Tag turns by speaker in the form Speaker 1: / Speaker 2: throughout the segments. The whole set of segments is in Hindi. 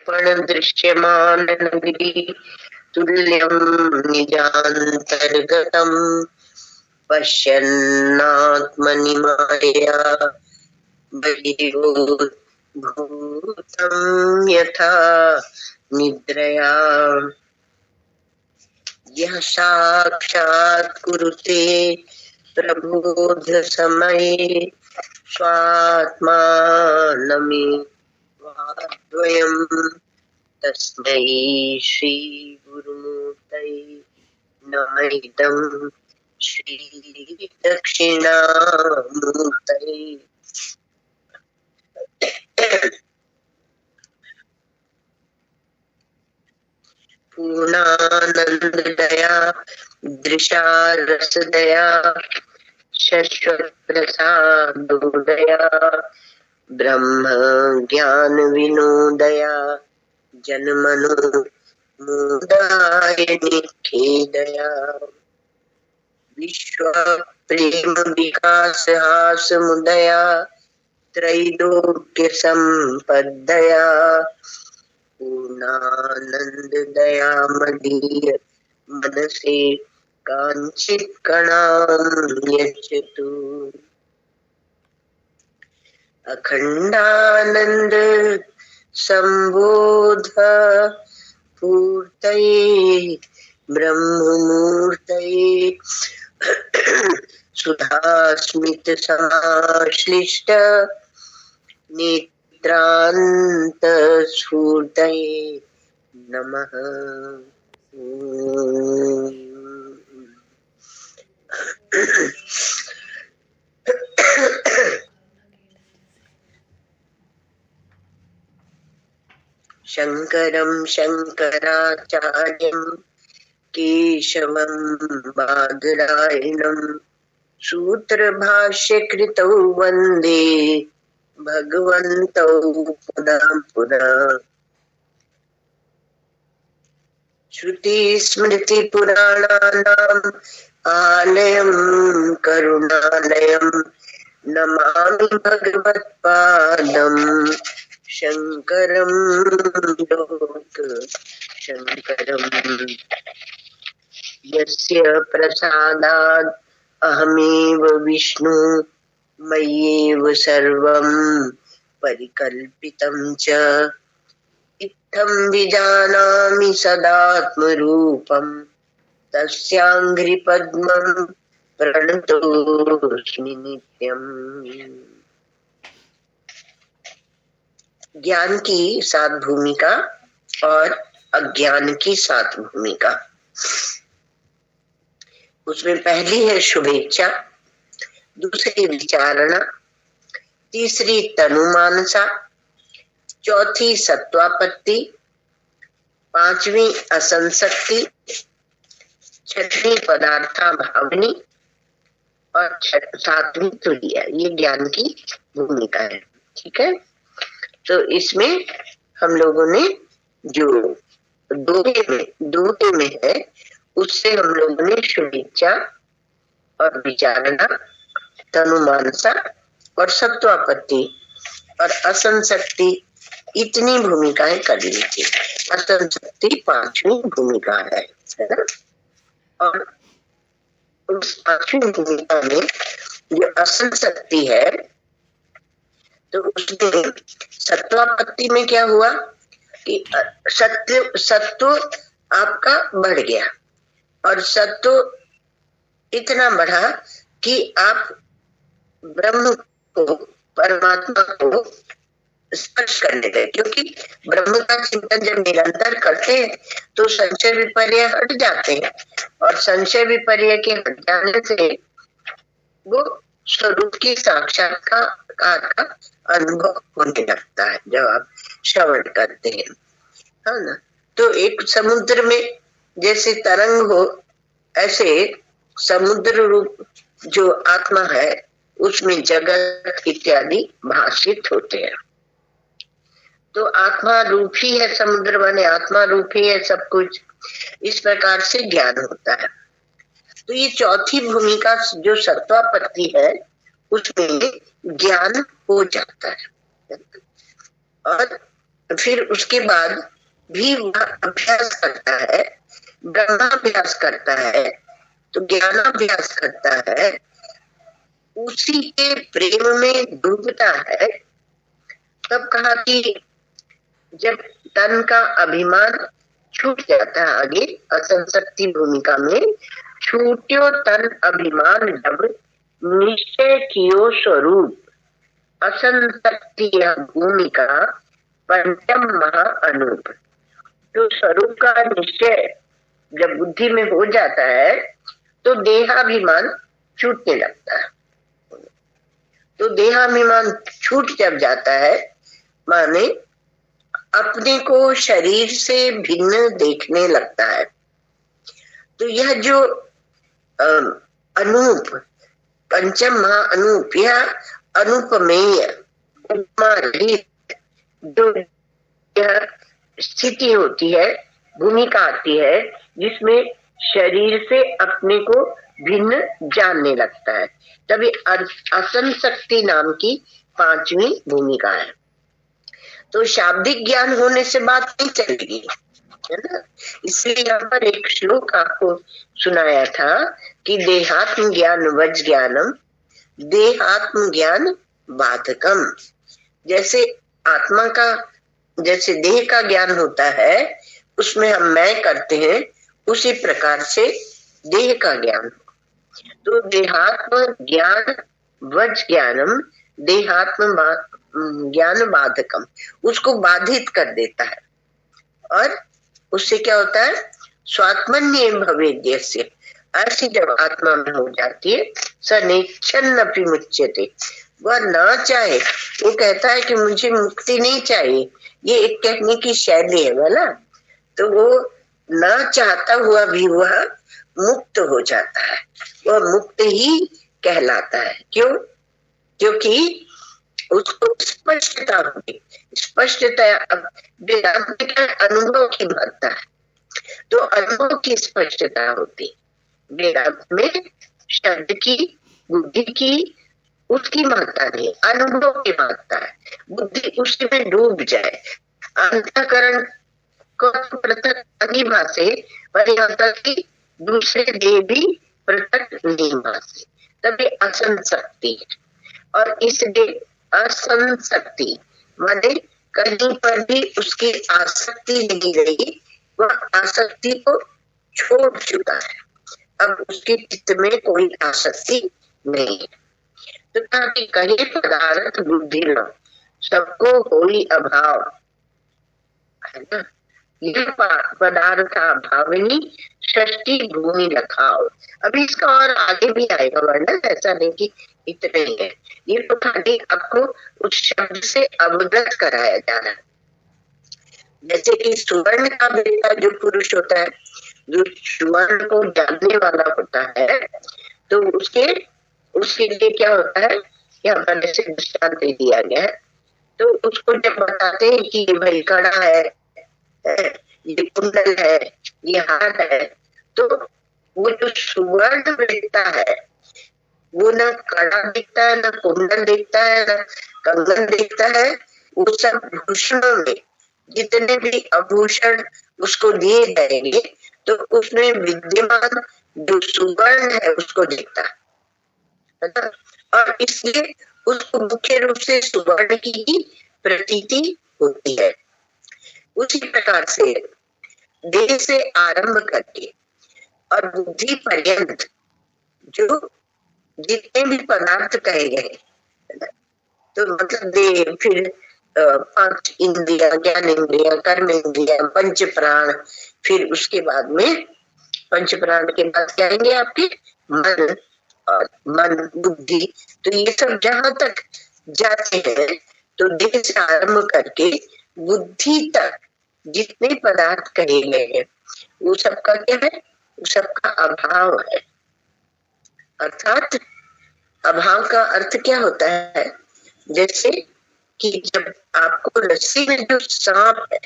Speaker 1: पण दृश्यमान नगरी तुल्यं निजान्तर्गतं पश्यन्नात्मनि मायया बहिर्भूतं यथा निद्रया यः साक्षात् कुरुते प्रबोध समये स्वात्मानमेवाद्वयम् तस्मै श्री गुरुमूर्तये नमः इदं श्री दक्षिणामूर्तये। पूर्णानंद दया दृशा रस दया शश्वत प्रसादोदया ब्रह्म ज्ञान विनोदया जनमनो मुदाय निखेदया विश्व प्रेम विकास हास मुदया त्रैलोक्य संपदया पूर्णानंद दया मदीय मनसे कांचित कणां यच्छतु। अखंडानंद संबोध पूर्तये ब्रह्ममूर्तये सुधास्मित समाश्लिष्ट नेत्रांत स्फूर्तये नमः। शंकरं शंकराचार्यं केशवं बादरायणं सूत्रभाष्यकृतौ वन्दे भगवन्तौ पुनः पुनः। श्रुतिस्मृतिपुराणानाम् आलयं करुणालयं नमामि भगवत्पादं शंकरं लोक शंकरम्। यस्य प्रसादात् अहमेव विष्णु मय्येव सर्वं परिकल्पितं च इत्थं विजानामि सदात्मरूपं तस्याङ्घ्रिपद्मं प्रणतोऽस्मि नित्यम्। ज्ञान की सात भूमिका और अज्ञान की सात भूमिका। उसमें पहली है शुभेच्छा, दूसरी विचारणा, तीसरी तनुमानसा, चौथी सत्वापत्ति, पांचवी असंसक्ति, छठवीं पदार्था भावनी और सातवीं तुरीय। ये ज्ञान की भूमिका है। ठीक है, तो इसमें हम लोगों ने जो दो में है उससे हम लोगों ने शुभेच्छा और विचारणा, तनुमानसा और सत्वापत्ति और असंसक्ति इतनी भूमिकाएं कर ली थी। असंसक्ति पांचवी भूमिका है ना? और उस पांचवी भूमिका में जो असंसक्ति है तो उसमें सत्वापत्ति में क्या हुआ कि सत्व आपका बढ़ गया और सत्व इतना बढ़ा कि आप ब्रह्म को, परमात्मा को स्पर्श करने गए। क्योंकि ब्रह्म का चिंतन जब निरंतर करते हैं तो संशय विपर्य हट जाते हैं और संशय विपर्य के हट जाने से वो स्वरूप की साक्षात्कार का अनुभव होने लगता है जब आप श्रवण करते हैं, है ना? तो एक समुद्र में जैसे तरंग हो, ऐसे समुद्र रूप जो आत्मा है उसमें जगत इत्यादि भाषित होते हैं। तो आत्मा रूप ही है, समुद्र माने आत्मा रूप ही है सब कुछ। इस प्रकार से ज्ञान होता है। तो ये चौथी भूमिका जो सत्वापत्ति है उसमें ज्ञान हो जाता है। और फिर उसके बाद भी वह अभ्यास करता है, ब्रह्माभ्यास करता है, तो ज्ञानाभ्यास करता है, उसी के प्रेम में डूबता है। तब कहा कि जब तन का अभिमान छूट जाता है, आगे असंशक्ति भूमिका में, छूट्यो तन अभिमान जब निश्चय कियो स्वरूप, असंशक्ति यह भूमिका पंचम महा अनूप। तो स्वरूप का निश्चय जब बुद्धि में हो जाता है तो देहाभिमान छूटने लगता है। तो देहाभिमान छूट जब जाता है, माने अपने को शरीर से भिन्न देखने लगता है। तो यह जो अनूप, पंचम महा अनूप, यह अनुपमेय, उपमा रहित जो यह स्थिति होती है, भूमिका आती है, जिसमें शरीर से अपने को भिन्न जानने लगता है, तभी असंशक्ति नाम की पांचवी भूमिका है। तो शाब्दिक ज्ञान होने से बात नहीं चलेगी, है ना। इसलिए यहाँ पर एक श्लोक आपको सुनाया था कि देहात्म ज्ञान वज ज्ञानम, देहात्म ज्ञान बाधकम। जैसे आत्मा का, जैसे देह का ज्ञान होता है, उसमें हम मैं करते हैं, उसी प्रकार से देह का ज्ञान। तो देहात्म ज्ञान वज ज्ञानम, देहात्म ज्ञान बाधकम, उसको बाधित कर देता है। और उससे क्या होता है, स्वात्मन्य भवेद्य से, ऐसी जब आत्मा में हो जाती है, सनेच्छन अपि मुच्यते, वह ना चाहे, वो कहता है कि मुझे मुक्ति नहीं चाहिए, ये एक कहने की शैली है बोला, तो वो ना चाहता हुआ भी वह मुक्त हो जाता है, वह मुक्त ही कहलाता है। क्यों? क्योंकि उसको स्पष्टता होगी। स्पष्टता वेदांत का अनुभव की महत्ता है, तो अनुभव की स्पष्टता होती वेदांत में। शब्द की, बुद्धि की, उसकी महत्ता नहीं, अनुभव की महत्ता है। बुद्धि उसी में डूब जाए, अंतःकरण को पृथक नहीं भासे, और यहाँ तक कि दूसरे देह भी पृथक नहीं भासे, तभी असंशक्ति है। और इसलिए असंशक्ति माने कहीं पर भी उसकी आसक्ति नहीं रही, वह आसक्ति को छोड़ चुका है, अब उसके चित्त में कोई आसक्ति नहीं है। तो कहे पदार्थ बुद्धि न, सबको कोई अभाव है ना, यह पदार्थ अभावनी षष्टि भूमि रखाओ। अभी इसका और आगे भी आएगा वर्णन, ऐसा नहीं कि इतना ही है। ये तो खाली आपको उस शब्द से अवगत कराया जा रहा है। जैसे कि सुवर्ण का बेटा जो पुरुष होता है, जो सुवर्ण को जानने वाला होता है, तो उसके लिए क्या होता है, यहाँ पर जैसे दृष्टांत दे दिया गया है, तो उसको जब बताते हैं कि ये भाई कड़ा है, ये कुंडल है, ये हाथ है, तो वो जो सुवर्ण दिखता है, वो ना कड़ा दिखता है, ना कुंडल दिखता है, ना कंगन दिखता है, वो सब भूषणों में जितने भी आभूषण उसको दिए जाएंगे, तो उसमें विद्यमान जो सुवर्ण है उसको दिखता है ना। और इसलिए उसको मुख्य रूप से सुवर्ण की ही प्रतीति होती है। उसी प्रकार से देह से आरंभ करके और बुद्धि पर्यंत जो जितने भी पदार्थ कहे गए, तो मतलब देह, फिर पांच इंद्रिया, ज्ञान इंद्रिया, कर्म इंद्रिया, पंच प्राण, फिर उसके बाद में पंच प्राण के बाद क्या आएंगे आपके मन, और मन बुद्धि। तो ये सब जहां तक जाते हैं, तो देह से आरंभ करके बुद्धि तक जितने पदार्थ कहे गए हैं, वो सबका क्या है, वो सबका अभाव है। अर्थात अभाव का अर्थ क्या होता है, जैसे कि जब आपको रस्सी में जो सांप है,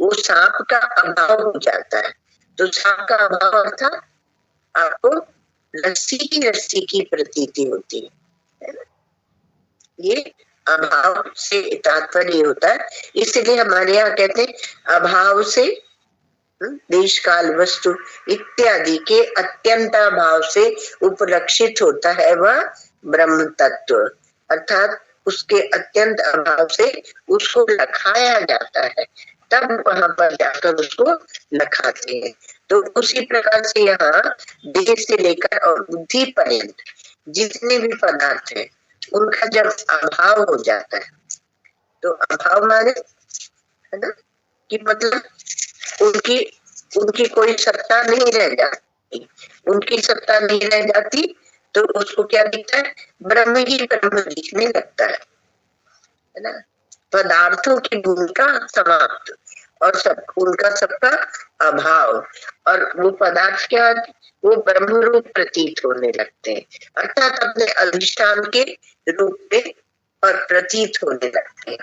Speaker 1: वो सांप का अभाव हो जाता है, तो सांप का अभाव अर्थात आपको रस्सी की प्रतीति होती है ना? ये अभाव से तात्पर्य होता है, इसलिए हमारे यहाँ कहते हैं अभाव से देश काल वस्तु इत्यादि के अत्यंत अभाव से उपलक्षित होता है वह ब्रह्म तत्व, अर्थात उसके अत्यंत अभाव से उसको लखाया जाता है, तब वहां पर जाकर उसको लखाते हैं। तो उसी प्रकार से यहाँ देह से लेकर और बुद्धि पर्यंत जितने भी पदार्थ है उनका जब अभाव हो जाता है, तो अभाव माने है ना कि मतलब उनकी उनकी कोई सत्ता नहीं रह जाती, उनकी सत्ता नहीं रह जाती तो उसको क्या दिखता है, ब्रह्म ही ब्रह्म दिखने लगता है ना। पदार्थों की भूमिका समाप्त और सब उनका सबका अभाव, और वो पदार्थ क्या, वो ब्रह्म रूप प्रतीत होने लगते हैं, अर्थात अपने अधिष्ठान के रूप में और प्रतीत होने लगते हैं।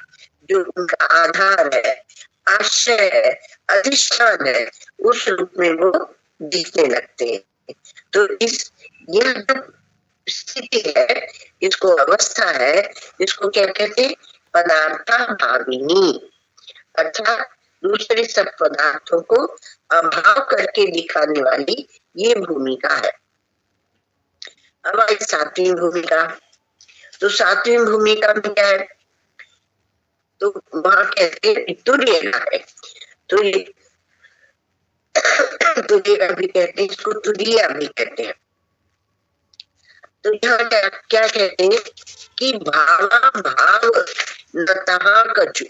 Speaker 1: जो उनका आधार है, आश्रय है, अधिष्ठान है, उस रूप में वो दिखने लगते हैं। तो इस यह जो स्थिति है, इसको अवस्था है, इसको क्या कहते हैं, पदार्था भाविनी, अर्थात दूसरे सब पदार्थों को अभाव करके दिखाने वाली ये भूमिका है। अब आई सातवीं भूमिका। तो सातवीं भूमिका में क्या है, तो वहां कहते हैं तुर्य है, तो ये तुर्य भी कहते हैं, इसको तुरिया भी कहते हैं। तो यहाँ क्या कहते हैं कि भावा भाव नतहा कछु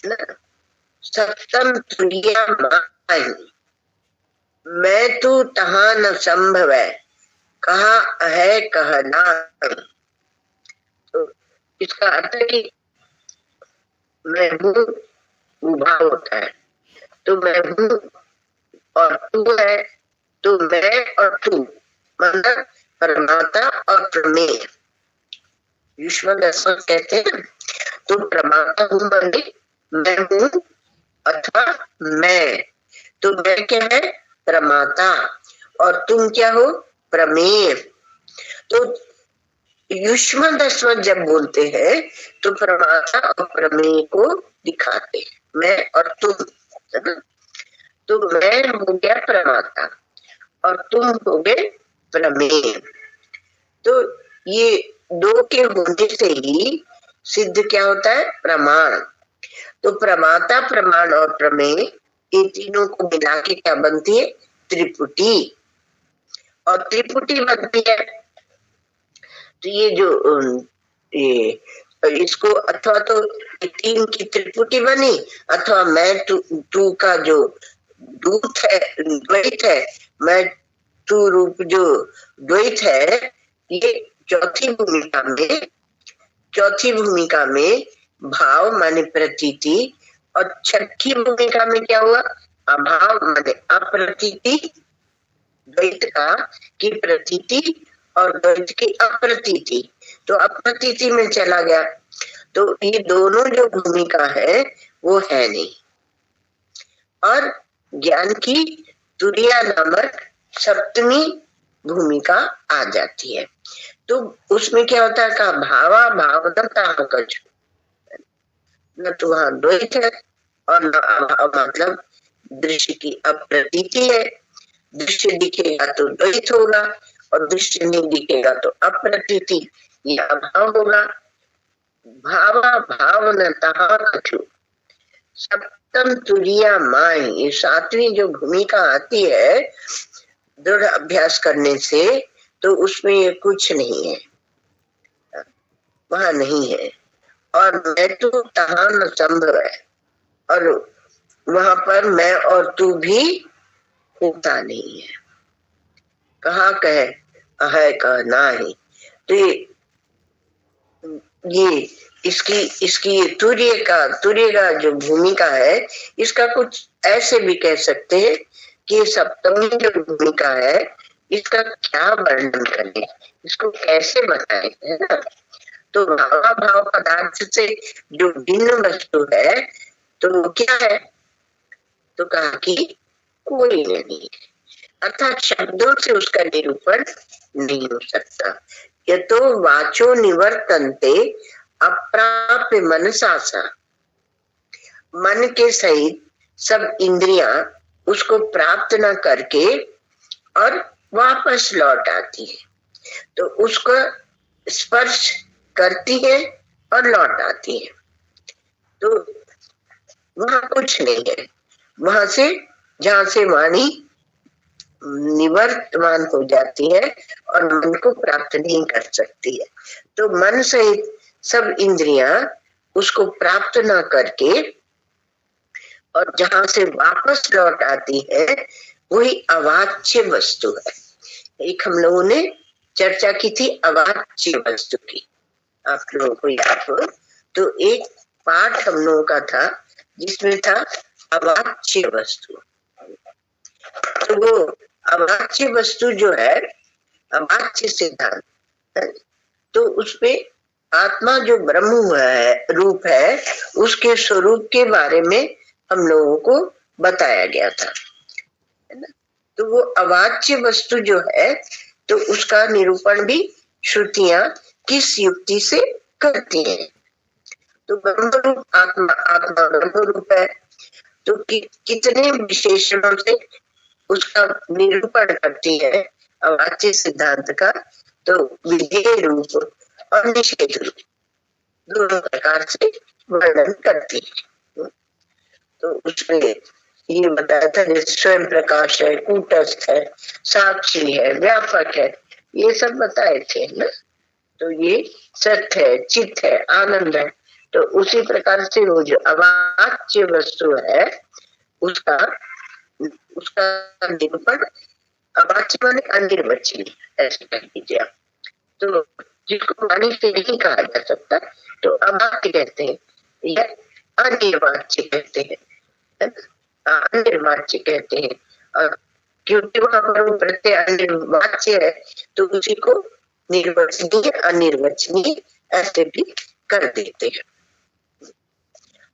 Speaker 1: न सप्तम तुरिया माई, मैं तू तहा न संभव है, कहा है कहना। तो इसका अर्थ है कि मैं हूँ, भाव होता है, तो मैं हूँ और तू है, तो मैं और तू मतलब प्रमाता और प्रमेय, युष्म दर्शन कहते हैं। तो प्रमाता हूँ बंदे, मैं हूँ अथवा मैं, तो मैं क्या है, प्रमाता, और तुम क्या हो, प्रमेय। तो युष्म दर्शन जब बोलते हैं तो प्रमाता और प्रमेय को दिखाते हैं, मैं और तुम, तो मैं हो गया प्रमाता और तुम हो गए प्रमेय। तो ये दो के होने से ही सिद्ध क्या होता है, प्रमाण। तो प्रमाता, प्रमाण और प्रमेय, ये तीनों को मिला के क्या बनती है, त्रिपुटी, और त्रिपुटी बनती है। तो ये जो ये इसको अथवा तो तीन की त्रिपुटी बनी, अथवा मैं तू का जो दूत है, द्वैत है, मैं तू रूप जो द्वैत है, ये चौथी भूमिका में भाव माने प्रतीति, और छठी भूमिका में क्या हुआ, अभाव माने अप्रतीति, द्वैत का की प्रतीति और द्वैत की अप्रतीति, तो अप्रतीति में चला गया। तो ये दोनों जो भूमिका है वो है नहीं, और ज्ञान की तुरिया नामक सप्तमी भूमिका आ जाती है। तो उसमें क्या होता है, का भावा भावनता कछु, न तो वहां द्वैत है और न अभाव, मतलब दृश्य की अप्रतीति है, दृश्य दिखेगा तो द्वैत होगा और दृश्य नहीं दिखेगा तो अप्रतीति, ये अभाव होगा। भावा भावनता कछु सप्तम तुरिया माई, ये सातवीं जो भूमिका आती है दृढ़ अभ्यास करने से, तो उसमें ये कुछ नहीं है, वहां नहीं है, और मैं तू तहा न संभव है, और वहां पर मैं और तू भी होता नहीं है, कहा कहे है कहना ही। तो ये इसकी तुर्य का जो भूमिका है, इसका कुछ ऐसे भी कह सकते हैं कि सप्तमी जो भूमिका है इसका क्या वर्णन करें, इसको कैसे बताएं, है ना। तो भाव पदार्थ से जो भिन्न वस्तु है तो क्या है, तो कहा कि कोई नहीं, अर्थात शब्दों से उसका निरूपण नहीं हो सकता। ये तो वाचो निवर्तन्ते अप्राप्य मनसा सा, मन के सहित सब इंद्रियां उसको प्राप्त न करके और वापस लौट आती है, तो उसको स्पर्श करती है और लौट आती है। तो वहां कुछ नहीं है, वहां से जहां से वाणी निवर्तमान हो जाती है और मन को प्राप्त नहीं कर सकती है। तो मन सहित सब इंद्रियां उसको प्राप्त ना करके और जहां से वापस लौट आती है वही अवाच्य वस्तु है। एक हम लोगों ने चर्चा की थी अवाच्य वस्तु की, आप लोगों को याद हो तो एक पाठ हम लोगों का था जिसमें था अवाच्य वस्तु। तो वो अवाच्य वस्तु जो है, अवाच्य सिद्धांत है, तो उसपे आत्मा जो ब्रह्म हुआ है, रूप है, उसके स्वरूप के बारे में हम लोगों को बताया गया था, है ना। तो वो अवाच्य वस्तु जो है, तो उसका निरूपण भी श्रुतियां किस युक्ति से करती हैं। तो ब्रह्म रूप आत्मा, आत्मा ब्रह्म रूप है, तो कितने विशेषणों से उसका निरूपण करती है अवाच्य सिद्धांत का। तो विधेय रूप और निषेध रूप दोनों प्रकार से वर्णन करती है। तो उसमें ये बताया था जैसे स्वयं प्रकाश है, कूटस्थ है, साक्षी है, व्यापक है, ये सब बताए थे ना। तो ये सत्य है, चित्त है, आनंद है। तो उसी प्रकार से वो जो अवाच्य वस्तु है उसका निरूपण अवाच्य माने अनिर्वचनीय, ऐसे कह दीजिए आप। तो जिसको वाणी से नहीं कहा जा सकता तो अवाच्य कहते हैं या अनिर्वाच्य कहते हैं, अनिर्वाच्य कहते हैं। और क्योंकि वहां पर प्रत्यय अनिर्वाच्य है तो उसी को निर्वचनीय अनिर्वचनीय ऐसे भी कर देते हैं।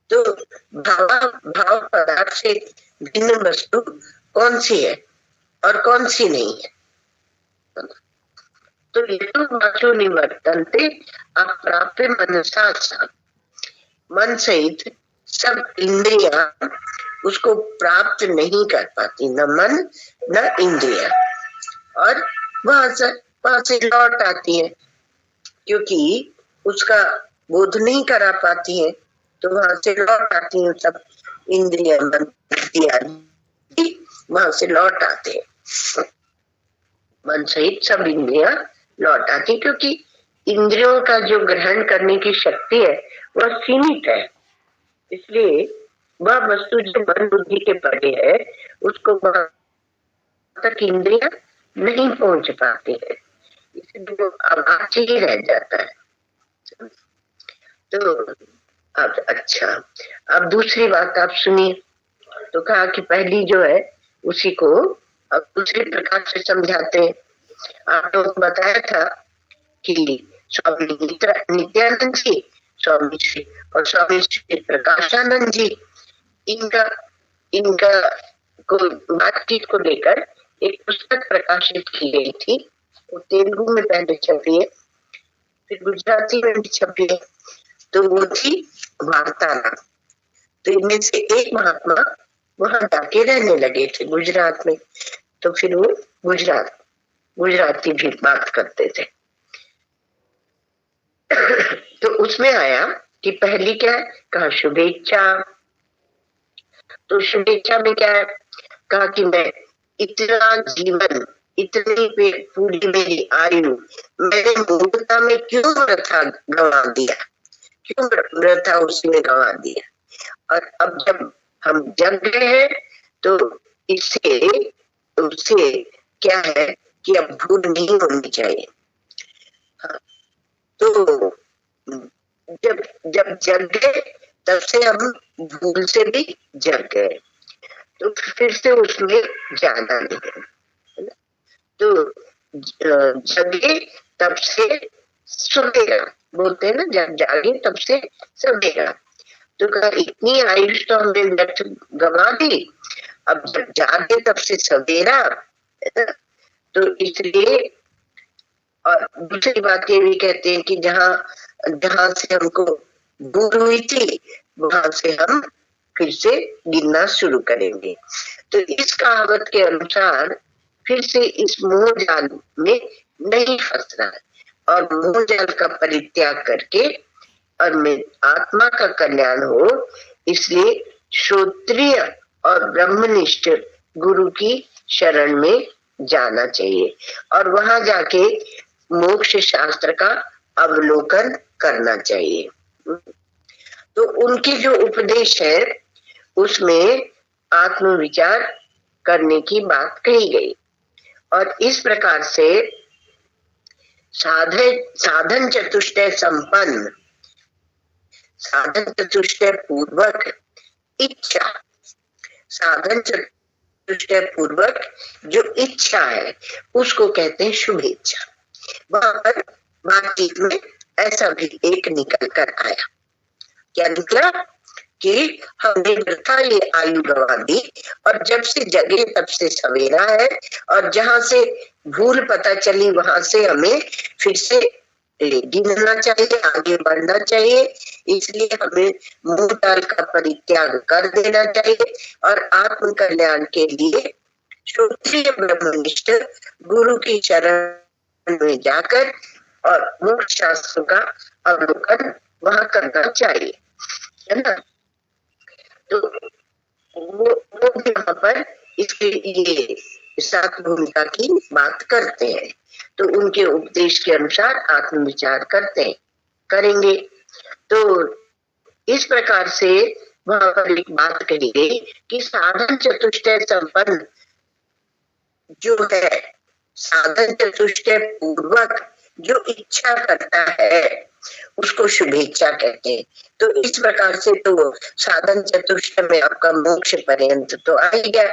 Speaker 1: तो भाव पदार्थ से भिन्न वस्तु कौन सी है और कौन सी नहीं है। तो ये तो वाचो निवर्तन्ते अप्राप्य मनसा सा, मन सहित सब इंद्रियां उसको प्राप्त नहीं कर पाती, न मन न इंद्रिया, और वहां से लौट आती है क्योंकि उसका बोध नहीं करा पाती है। तो वहां से लौट आती है सब इंद्रिया, मन इत्यादि वहां से लौट आते हैं, मन सहित सब इंद्रियां लौट आती, क्योंकि इंद्रियों का जो ग्रहण करने की शक्ति है वह सीमित है। इसलिए वह वस्तु जो मन बुद्धि के परे है उसको वहां तक इंद्रियां नहीं पहुंच पाती है, इसलिए वो अवाच्य ही रह जाता है। तो अब अच्छा, अब दूसरी बात आप सुनिए। तो कहा कि पहली जो है उसी को अब दूसरे प्रकार से समझाते हैं। आप लोगों को बताया था कि स्वामी नित्यानंद जी, स्वामी श्री और स्वामी श्री प्रकाशानंद जी, इनका को बातचीत को लेकर एक पुस्तक प्रकाशित की गई थी। वो तेलुगु में पहले छपी है, फिर गुजराती में भी छपी है। तो वो थी वार्तालाप। तो इनमें से एक महात्मा वहां जाके रहने लगे थे गुजरात में, तो फिर वो गुजराती भी बात करते थे। तो उसमें आया कि पहली क्या है, कहा शुभेच्छा। तो शुभेच्छा में क्या है, कहा कि मैं इतना जीवन, इतनी पूरी मेरी आयु मैंने मूर्खता में क्यों वृथा गंवा दिया, क्यों वृथा उसमें गंवा दिया। और अब जब हम जग गए हैं तो उससे क्या है कि अब भूल नहीं होनी चाहिए। हाँ, तो जब जग गए तब से हम भूल से भी जग गए, तो फिर से उसमें जाना नहीं है। तो जगे तब से सवेरा बोलते हैं ना, जब जागे तब से सवेरा। तो कहा इतनी आयुष तो हमने व्यर्थ गंवा दी, अब जब जागे तब से सवेरा। तो इसलिए और दूसरी बात ये भी कहते हैं कि जहाँ जहां से हमको दूर हुई थी वहां से हम फिर से गिनना शुरू करेंगे। तो इस कहावत के अनुसार फिर से इस मोह जाल में नहीं फंसना है और मोह जाल का परित्याग करके और में आत्मा का कल्याण हो, इसलिए श्रोत्रिय और ब्रह्मनिष्ठ गुरु की शरण में जाना चाहिए और वहां जाके मोक्ष शास्त्र का अवलोकन करना चाहिए। तो उनके जो उपदेश है उसमें आत्मविचार करने की बात कही गई और इस प्रकार से साधन चतुष्टय संपन्न, साधन चतुष्टय पूर्वक इच्छा, साधन चतुष्टय पूर्वक जो इच्छा है उसको कहते हैं शुभ इच्छा। वहां पर बातचीत में ऐसा भी एक निकल कर आया। क्या निकला कि हमने वृथा ये आयु गवा दी और जब से जगे तब से सवेरा है और जहां से भूल पता चली वहां से हमें फिर से गिनना चाहिए, आगे बढ़ना चाहिए। इसलिए हमें मोह जाल का परित्याग कर देना चाहिए और आत्म कल्याण के लिए श्रोत्रिय ब्रह्मनिष्ठ गुरु की शरण में जाकर और मोक्ष शास्त्र का अवलोकन वहां करना चाहिए, है ना। तो वो भी यहाँ पर इसके ये सात भूमिका की बात करते हैं। तो उनके उपदेश के अनुसार आत्मविचार करेंगे। तो इस प्रकार से वहां पर एक बात कही गई कि साधन चतुष्टय संपन्न जो है, साधन चतुष्टय पूर्वक जो इच्छा करता है उसको शुभेच्छा कहते हैं। तो इस प्रकार से तो साधन चतुष्टय में आपका मोक्ष पर्यंत तो आ ही गया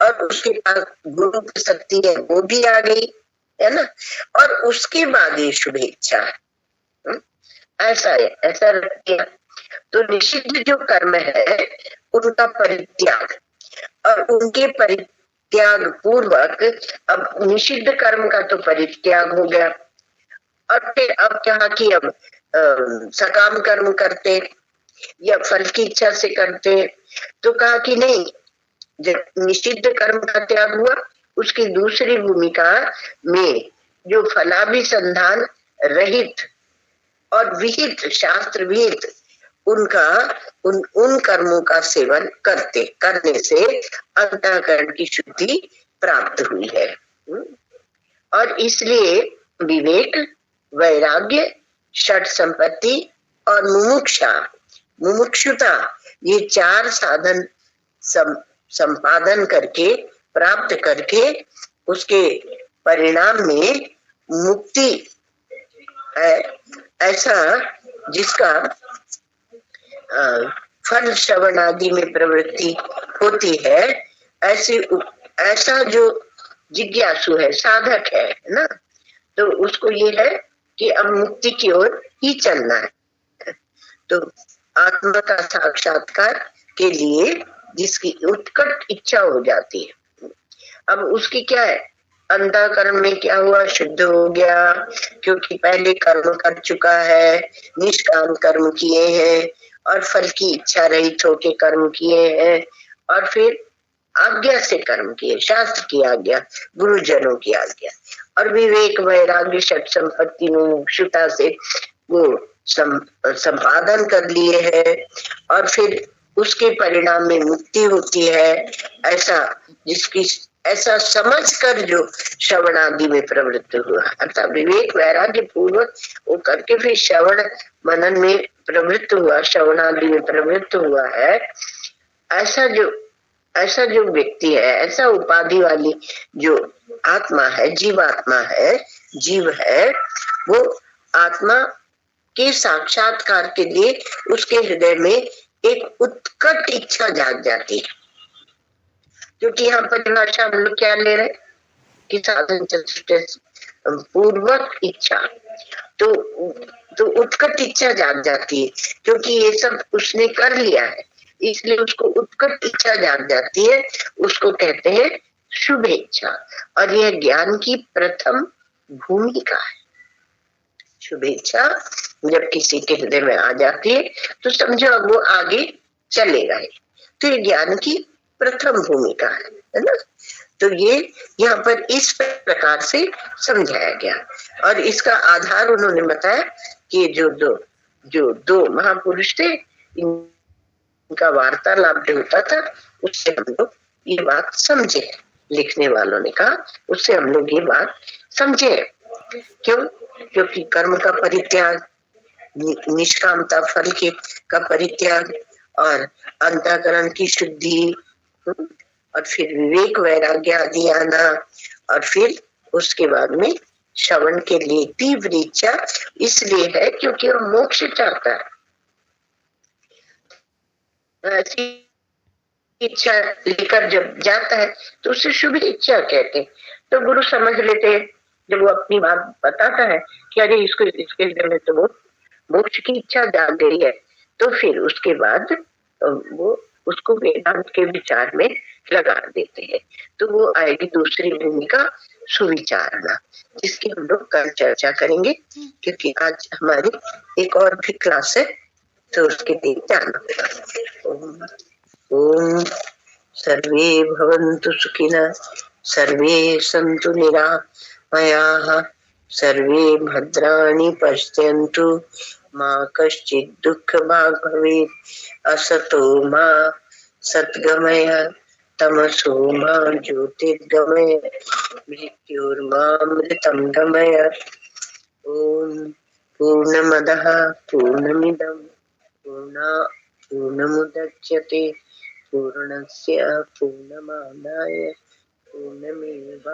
Speaker 1: और उसके पास गुरु की शक्ति है वो भी आ गई, है ना। और उसके बाद ये शुभेच्छा है, ऐसा है, ऐसा रख दिया। तो निषिद्ध जो कर्म है उनका परित्याग और उनके परित्याग पूर्वक, अब निषिद्ध कर्म का तो परित्याग हो गया और फिर अब कहा कि अब सकाम कर्म करते या फल की इच्छा से करते, तो कहा कि नहीं, जब निषिद्ध कर्म का त्याग हुआ उसकी दूसरी भूमिका में जो फलाभिसंधान रहित और विहित, शास्त्र विहित उनका उन कर्मों का सेवन करने से अंतःकरण की शुद्धि प्राप्त हुई है। और इसलिए विवेक, वैराग्य, षट संपत्ति और मुमुक्षुता ये चार साधन संपादन करके प्राप्त करके उसके परिणाम में मुक्ति है, ऐसा जिसका फल श्रवण आदि में प्रवृत्ति होती है, ऐसा जो जिज्ञासु है, साधक है ना, तो उसको ये है कि अब मुक्ति की ओर ही चलना है। तो आत्मा का साक्षात्कार के लिए जिसकी उत्कट इच्छा हो जाती है, अब उसकी क्या है, अंतःकरण में क्या हुआ, शुद्ध हो गया क्योंकि पहले कर्म कर चुका है, निष्काम कर्म किए हैं और फल की इच्छा रहित होके कर्म किए हैं और फिर आज्ञा से कर्म किए, शास्त्र की आज्ञा, गुरुजनों की आज्ञा, और विवेक, वैराग्य, षट संपत्ति मुमुक्षुता से वो संपादन कर लिए है और फिर उसके परिणाम में मुक्ति होती है, ऐसा समझ कर जो श्रवण आदि में प्रवृत्त हुआ, अर्थात विवेक वैराग्य पूर्वक वो करके फिर श्रवण मनन में प्रवृत्त हुआ, श्रवण आदि में प्रवृत्त हुआ है, ऐसा जो व्यक्ति है, ऐसा उपाधि वाली जो आत्मा है, जीवात्मा है, जीव है, वो आत्मा के साक्षात्कार के लिए उसके हृदय में एक उत्कट इच्छा जाग जाती है। क्योंकि यहाँ परिभाषा हम लोग क्या ले रहे कि साधन चतुष्टय पूर्वक इच्छा, तो उत्कट इच्छा जाग जाती है क्योंकि ये सब उसने कर लिया है, इसलिए उसको उत्कट इच्छा जाग जाती है, उसको कहते हैं शुभेच्छा। और यह ज्ञान की प्रथम भूमिका है, शुभेच्छा जब किसी के हृदय में आ जाती है तो समझो अब वो आगे चलेगा ही। तो ये ज्ञान की प्रथम भूमिका है ना। तो ये यहाँ पर इस प्रकार से समझाया गया और इसका आधार उन्होंने बताया कि जो दो महापुरुष थे इनका वार्तालाप जो होता था उससे हम लोग ये बात समझे। लिखने वालों ने कहा उससे हम लोग ये बात समझे। क्यों? क्योंकि कर्म का परित्याग, निष्कामता फल के का परित्याग और अंतःकरण की शुद्धि और फिर विवेक वैराग्य आदि आना और फिर उसके बाद में श्रवण के लिए तीव्र इच्छा इसलिए है क्योंकि वो मोक्ष चाहता है। ऐसी इच्छा लेकर जब जाता है तो उसे शुभ इच्छा कहते हैं। तो गुरु समझ लेते हैं जब वो अपनी बात बताता है कि अरे इसको इसके हृदय में तो वो मोक्ष की इच्छा जाग गई है, तो फिर उसके बाद वो उसको वेदांत के विचार में लगा देते हैं। तो वो आएगी दूसरी भूमिका सुविचारणा, जिसकी हम लोग कल चर्चा करेंगे क्योंकि आज हमारी एक और भी क्लास है तो उसके लिए जाना होगा। ओम सर्वे भवन्तु सुखिनः, सर्वे सन्तु निरामयाः, सर्वे भद्राणि पश्यन्तु, मा कश्चित् दुःखभाग् भवेत्। असतो मा सद्गमय, तमसो मा ज्योतिर्गमय, मृत्युर्मामृतं गमय। ओम पूर्णमदः पूर्णमिदं पूर्णमुदच्यते पूर्णस्य पूर्णमादाय पूर्णमेवावशिष्यते।